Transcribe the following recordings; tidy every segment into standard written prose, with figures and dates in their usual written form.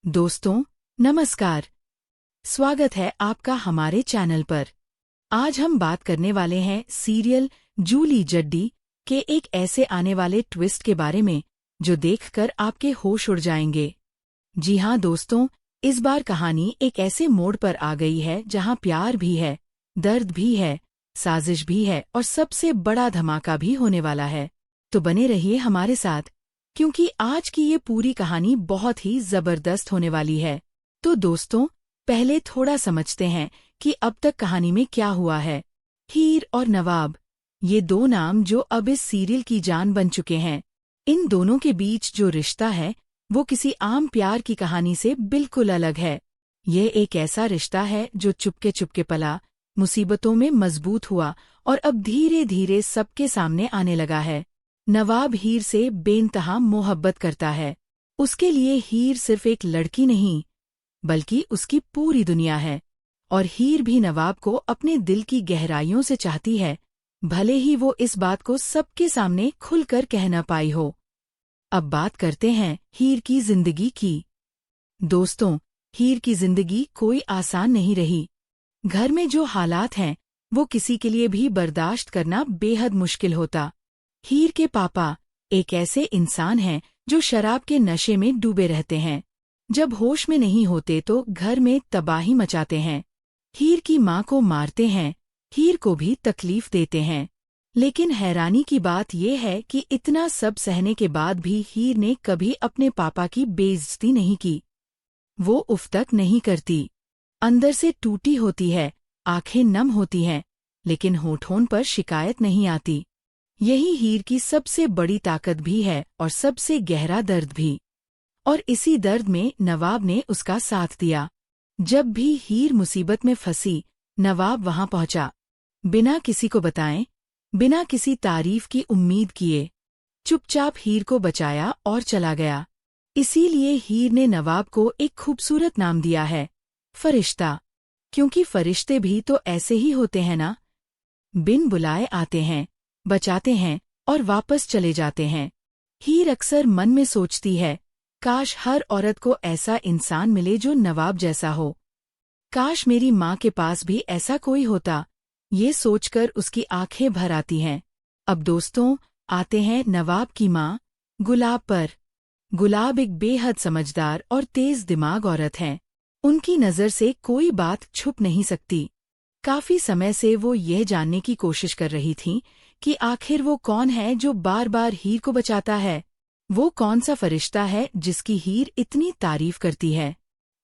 दोस्तों नमस्कार। स्वागत है आपका हमारे चैनल पर। आज हम बात करने वाले हैं सीरियल जूली जड्डी के एक ऐसे आने वाले ट्विस्ट के बारे में जो देखकर आपके होश उड़ जाएंगे। जी हाँ दोस्तों, इस बार कहानी एक ऐसे मोड़ पर आ गई है जहाँ प्यार भी है, दर्द भी है, साजिश भी है और सबसे बड़ा धमाका भी होने वाला है। तो बने रहिए हमारे साथ, क्योंकि आज की ये पूरी कहानी बहुत ही जबरदस्त होने वाली है। तो दोस्तों, पहले थोड़ा समझते हैं कि अब तक कहानी में क्या हुआ है। हीर और नवाब, ये दो नाम जो अब इस सीरियल की जान बन चुके हैं। इन दोनों के बीच जो रिश्ता है वो किसी आम प्यार की कहानी से बिल्कुल अलग है। ये एक ऐसा रिश्ता है जो चुपके चुपके पला, मुसीबतों में मजबूत हुआ और अब धीरे धीरे सबके सामने आने लगा है। नवाब हीर से बेइंतहा मोहब्बत करता है। उसके लिए हीर सिर्फ एक लड़की नहीं, बल्कि उसकी पूरी दुनिया है। और हीर भी नवाब को अपने दिल की गहराइयों से चाहती है, भले ही वो इस बात को सबके सामने खुलकर कह न पाई हो। अब बात करते हैं हीर की जिंदगी की। दोस्तों, हीर की जिंदगी कोई आसान नहीं रही। घर में जो हालात हैं वो किसी के लिए भी बर्दाश्त करना बेहद मुश्किल होता। हीर के पापा एक ऐसे इंसान हैं जो शराब के नशे में डूबे रहते हैं। जब होश में नहीं होते तो घर में तबाही मचाते हैं। हीर की माँ को मारते हैं, हीर को भी तकलीफ देते हैं। लेकिन हैरानी की बात यह है कि इतना सब सहने के बाद भी हीर ने कभी अपने पापा की बेइज्जती नहीं की। वो उफ तक नहीं करती। अंदर से टूटी होती है, आंखें नम होती हैं, लेकिन होठों पर शिकायत नहीं आती। यही हीर की सबसे बड़ी ताकत भी है और सबसे गहरा दर्द भी। और इसी दर्द में नवाब ने उसका साथ दिया। जब भी हीर मुसीबत में फंसी, नवाब वहां पहुंचा। बिना किसी को बताएं, बिना किसी तारीफ की उम्मीद किए, चुपचाप हीर को बचाया और चला गया। इसीलिए हीर ने नवाब को एक खूबसूरत नाम दिया है, फरिश्ता। क्योंकि फरिश्ते भी तो ऐसे ही होते हैं ना, बिन बुलाए आते हैं, बचाते हैं और वापस चले जाते हैं। हीर अक्सर मन में सोचती है, काश हर औरत को ऐसा इंसान मिले जो नवाब जैसा हो। काश मेरी माँ के पास भी ऐसा कोई होता, ये सोचकर उसकी आंखें भर आती हैं। अब दोस्तों, आते हैं नवाब की माँ गुलाब पर। गुलाब एक बेहद समझदार और तेज दिमाग औरत हैं। उनकी नज़र से कोई बात छुप नहीं सकती। काफी समय से वो यह जानने की कोशिश कर रही थीं कि आखिर वो कौन है जो बार बार हीर को बचाता है। वो कौन सा फरिश्ता है जिसकी हीर इतनी तारीफ करती है।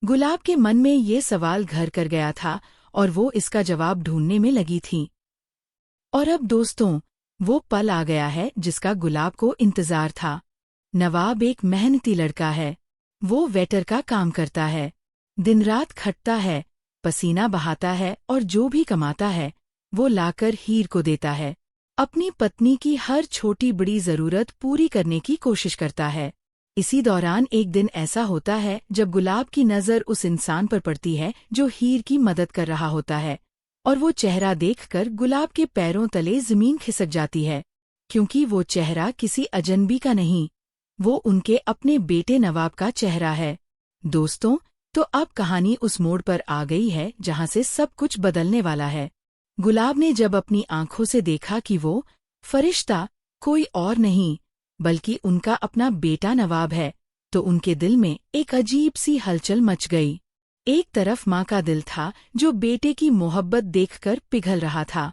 गुलाब के मन में ये सवाल घर कर गया था और वो इसका जवाब ढूंढने में लगी थी। और अब दोस्तों, वो पल आ गया है जिसका गुलाब को इंतजार था। नवाब एक मेहनती लड़का है। वो वेटर का काम करता है, दिन रात खटता है, पसीना बहाता है और जो भी कमाता है वो लाकर हीर को देता है। अपनी पत्नी की हर छोटी बड़ी जरूरत पूरी करने की कोशिश करता है। इसी दौरान एक दिन ऐसा होता है जब गुलाब की नज़र उस इंसान पर पड़ती है जो हीर की मदद कर रहा होता है। और वो चेहरा देखकर गुलाब के पैरों तले जमीन खिसक जाती है, क्योंकि वो चेहरा किसी अजनबी का नहीं, वो उनके अपने बेटे नवाब का चेहरा है। दोस्तों, तो अब कहानी उस मोड़ पर आ गई है जहां से सब कुछ बदलने वाला है। गुलाब ने जब अपनी आंखों से देखा कि वो फरिश्ता कोई और नहीं बल्कि उनका अपना बेटा नवाब है, तो उनके दिल में एक अजीब सी हलचल मच गई। एक तरफ माँ का दिल था जो बेटे की मोहब्बत देखकर पिघल रहा था।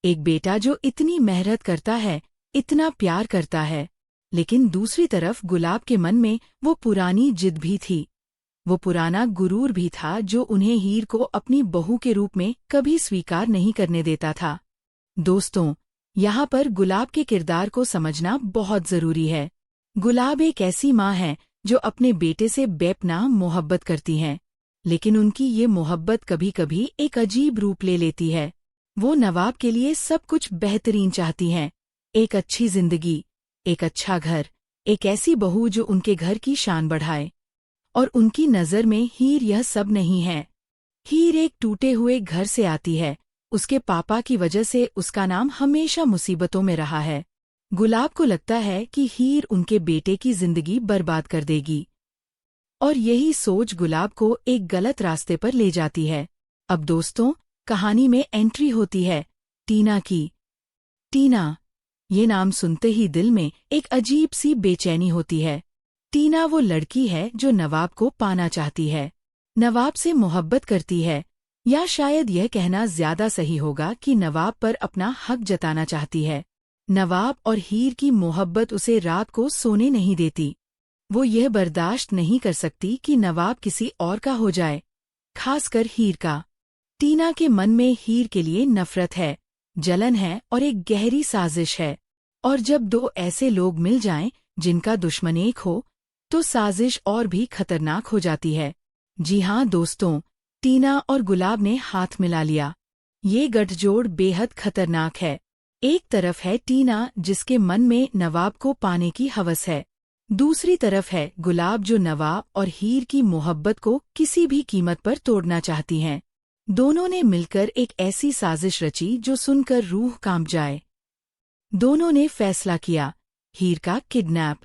एक बेटा जो इतनी मेहनत करता है, इतना प्यार करता है। लेकिन दूसरी तरफ गुलाब के मन में वो पुरानी जिद भी थी, वो पुराना गुरूर भी था जो उन्हें हीर को अपनी बहू के रूप में कभी स्वीकार नहीं करने देता था। दोस्तों, यहाँ पर गुलाब के किरदार को समझना बहुत जरूरी है। गुलाब एक ऐसी माँ है जो अपने बेटे से बेपनाह मोहब्बत करती हैं, लेकिन उनकी ये मोहब्बत कभी कभी एक अजीब रूप ले लेती है। वो नवाब के लिए सब कुछ बेहतरीन चाहती हैं, एक अच्छी जिंदगी, एक अच्छा घर, एक ऐसी बहू जो उनके घर की शान बढ़ाए। और उनकी नज़र में हीर यह सब नहीं है। हीर एक टूटे हुए घर से आती है, उसके पापा की वजह से उसका नाम हमेशा मुसीबतों में रहा है। गुलाब को लगता है कि हीर उनके बेटे की जिंदगी बर्बाद कर देगी। और यही सोच गुलाब को एक गलत रास्ते पर ले जाती है। अब दोस्तों, कहानी में एंट्री होती है टीना की। टीना, ये नाम सुनते ही दिल में एक अजीब सी बेचैनी होती है। टीना वो लड़की है जो नवाब को पाना चाहती है, नवाब से मोहब्बत करती है, या शायद यह कहना ज्यादा सही होगा कि नवाब पर अपना हक जताना चाहती है। नवाब और हीर की मोहब्बत उसे रात को सोने नहीं देती। वो यह बर्दाश्त नहीं कर सकती कि नवाब किसी और का हो जाए, खासकर हीर का। टीना के मन में हीर के लिए नफरत है, जलन है और एक गहरी साजिश है। और जब दो ऐसे लोग मिल जाएं जिनका दुश्मन एक हो, तो साजिश और भी खतरनाक हो जाती है। जी हाँ दोस्तों, टीना और गुलाब ने हाथ मिला लिया। ये गठजोड़ बेहद खतरनाक है। एक तरफ है टीना जिसके मन में नवाब को पाने की हवस है, दूसरी तरफ है गुलाब जो नवाब और हीर की मोहब्बत को किसी भी कीमत पर तोड़ना चाहती हैं। दोनों ने मिलकर एक ऐसी साजिश रची जो सुनकर रूह कांप जाए। दोनों ने फैसला किया, हीर का किडनैप।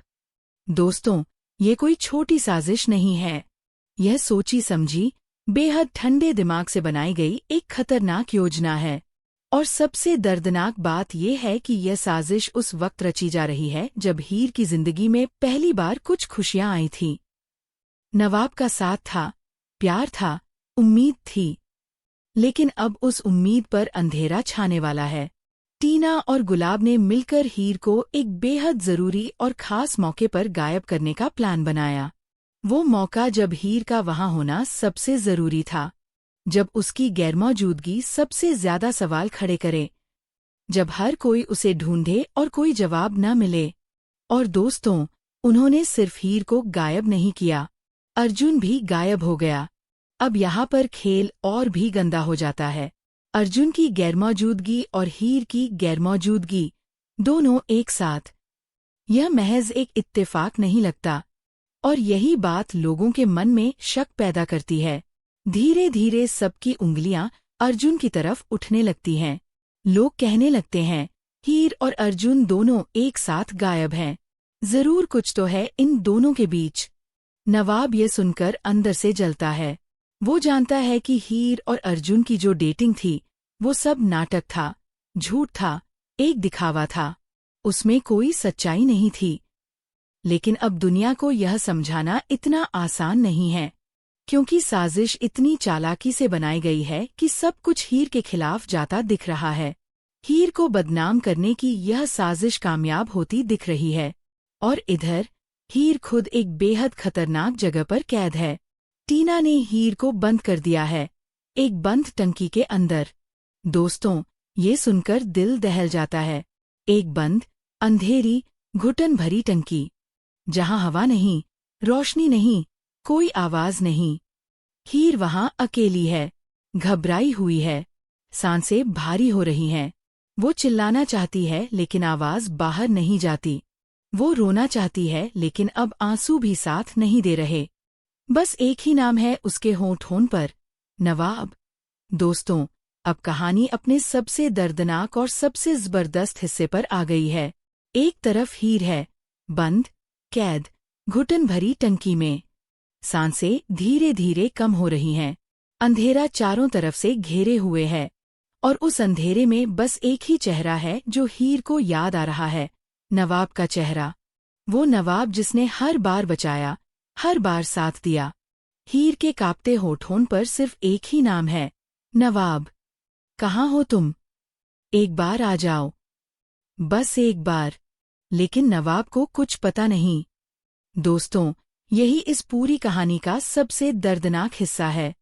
दोस्तों, ये कोई छोटी साजिश नहीं है। यह सोची समझी, बेहद ठंडे दिमाग से बनाई गई एक खतरनाक योजना है। और सबसे दर्दनाक बात यह है कि यह साजिश उस वक्त रची जा रही है जब हीर की जिंदगी में पहली बार कुछ खुशियां आई थीं। नवाब का साथ था, प्यार था, उम्मीद थी। लेकिन अब उस उम्मीद पर अंधेरा छाने वाला है। टीना और गुलाब ने मिलकर हीर को एक बेहद जरूरी और खास मौके पर गायब करने का प्लान बनाया। वो मौका जब हीर का वहां होना सबसे जरूरी था, जब उसकी गैरमौजूदगी सबसे ज्यादा सवाल खड़े करे, जब हर कोई उसे ढूंढे और कोई जवाब न मिले। और दोस्तों, उन्होंने सिर्फ हीर को गायब नहीं किया, अर्जुन भी गायब हो गया। अब यहाँ पर खेल और भी गंदा हो जाता है। अर्जुन की गैरमौजूदगी और हीर की गैरमौजूदगी, दोनों एक साथ। यह महज एक इत्तेफाक नहीं लगता, और यही बात लोगों के मन में शक पैदा करती है। धीरे धीरे सबकी उंगलियां अर्जुन की तरफ उठने लगती हैं। लोग कहने लगते हैं, हीर और अर्जुन दोनों एक साथ गायब हैं। जरूर कुछ तो है इन दोनों के बीच। नवाब ये सुनकर अंदर से जलता है। वो जानता है कि हीर और अर्जुन की जो डेटिंग थी, वो सब नाटक था, झूठ था, एक दिखावा था। उसमें कोई सच्चाई नहीं थी। लेकिन अब दुनिया को यह समझाना इतना आसान नहीं है, क्योंकि साजिश इतनी चालाकी से बनाई गई है कि सब कुछ हीर के खिलाफ जाता दिख रहा है। हीर को बदनाम करने की यह साजिश कामयाब होती दिख रही है। और इधर हीर खुद एक बेहद खतरनाक जगह पर कैद है। टीना ने हीर को बंद कर दिया है, एक बंद टंकी के अंदर। दोस्तों, ये सुनकर दिल दहल जाता है। एक बंद, अंधेरी, घुटन भरी टंकी, जहां हवा नहीं, रोशनी नहीं, कोई आवाज नहीं। हीर वहां अकेली है, घबराई हुई है, सांसें भारी हो रही हैं। वो चिल्लाना चाहती है लेकिन आवाज बाहर नहीं जाती। वो रोना चाहती है लेकिन अब आंसू भी साथ नहीं दे रहे। बस एक ही नाम है उसके होंठ पर, नवाब। दोस्तों, अब कहानी अपने सबसे दर्दनाक और सबसे जबरदस्त हिस्से पर आ गई है। एक तरफ हीर है, बंद, कैद, घुटन भरी टंकी में। सांसें धीरे धीरे कम हो रही हैं। अंधेरा चारों तरफ से घेरे हुए है, और उस अंधेरे में बस एक ही चेहरा है जो हीर को याद आ रहा है, नवाब का चेहरा। वो नवाब जिसने हर बार बचाया, हर बार साथ दिया। हीर के कांपते होठों पर सिर्फ एक ही नाम है, नवाब। कहाँ हो तुम? एक बार आ जाओ, बस एक बार। लेकिन नवाब को कुछ पता नहीं। दोस्तों, यही इस पूरी कहानी का सबसे दर्दनाक हिस्सा है।